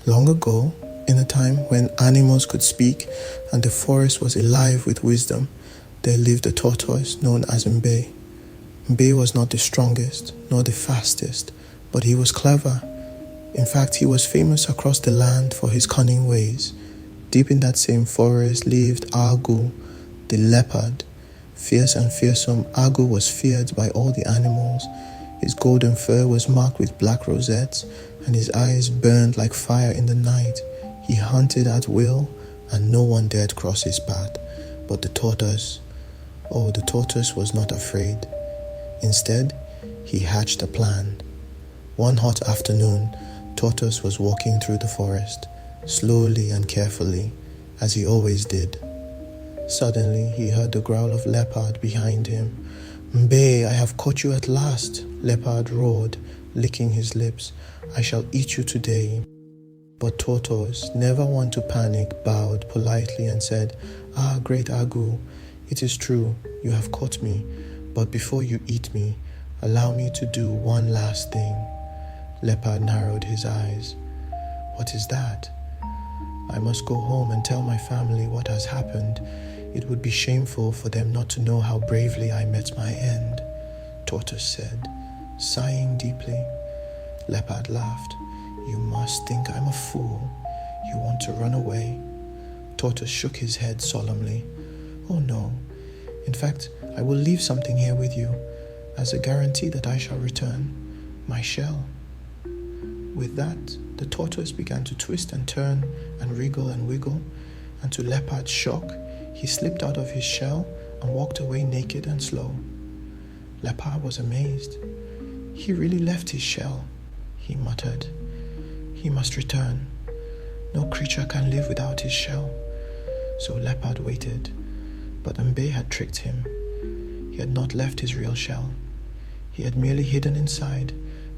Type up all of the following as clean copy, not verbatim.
Long ago, in a time when animals could speak and the forest was alive with wisdom, there lived a tortoise known as Mbe. Mbe was not the strongest, nor the fastest, but he was clever. In fact, he was famous across the land for his cunning ways. Deep in that same forest lived Agu, the leopard. Fierce and fearsome, Agu was feared by all the animals. His golden fur was marked with black rosettes, and his eyes burned like fire in the night. He hunted at will, and no one dared cross his path. But the tortoise was not afraid. Instead, he hatched a plan. One hot afternoon, Tortoise was walking through the forest, slowly and carefully, as he always did. Suddenly, he heard the growl of Leopard behind him. "Mbe, I have caught you at last," Leopard roared, licking his lips. "I shall eat you today." But Tortoise, never one to panic, bowed politely and said, "Ah, great Agu, it is true, you have caught me, but before you eat me, allow me to do one last thing." Leopard narrowed his eyes. "What is that?" "I must go home and tell my family what has happened. It would be shameful for them not to know how bravely I met my end," Tortoise said, sighing deeply. Leopard laughed. "You must think I'm a fool. You want to run away." Tortoise shook his head solemnly. "Oh no. In fact, I will leave something here with you, as a guarantee that I shall return. My shell." With that, the tortoise began to twist and turn and wriggle and wiggle, and to Leopard's shock, he slipped out of his shell and walked away naked and slow. Leopard was amazed. "He really left his shell," he muttered. "He must return. No creature can live without his shell." So Leopard waited, but Mbe had tricked him. He had not left his real shell. He had merely hidden inside,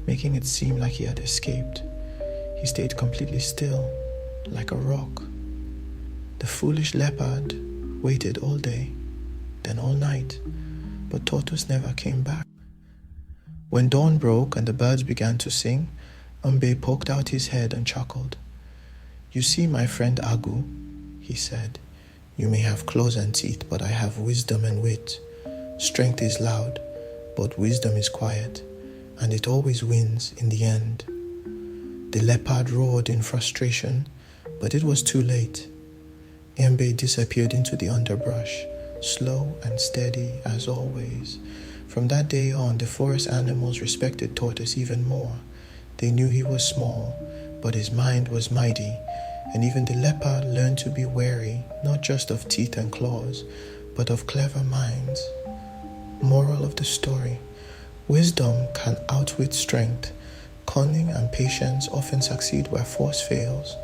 making it seem like he had escaped. He stayed completely still, like a rock. The foolish Leopard waited all day, then all night, but Tortoise never came back. When dawn broke and the birds began to sing, Mbe poked out his head and chuckled. "You see, my friend Agu," he said, "you may have claws and teeth, but I have wisdom and wit. Strength is loud, but wisdom is quiet, and it always wins in the end." The leopard roared in frustration, but it was too late. Mbe disappeared into the underbrush, slow and steady as always. From that day on, the forest animals respected Tortoise even more. They knew he was small, but his mind was mighty, and even the leopard learned to be wary, not just of teeth and claws, but of clever minds. Moral of the story: wisdom can outwit strength. Cunning and patience often succeed where force fails.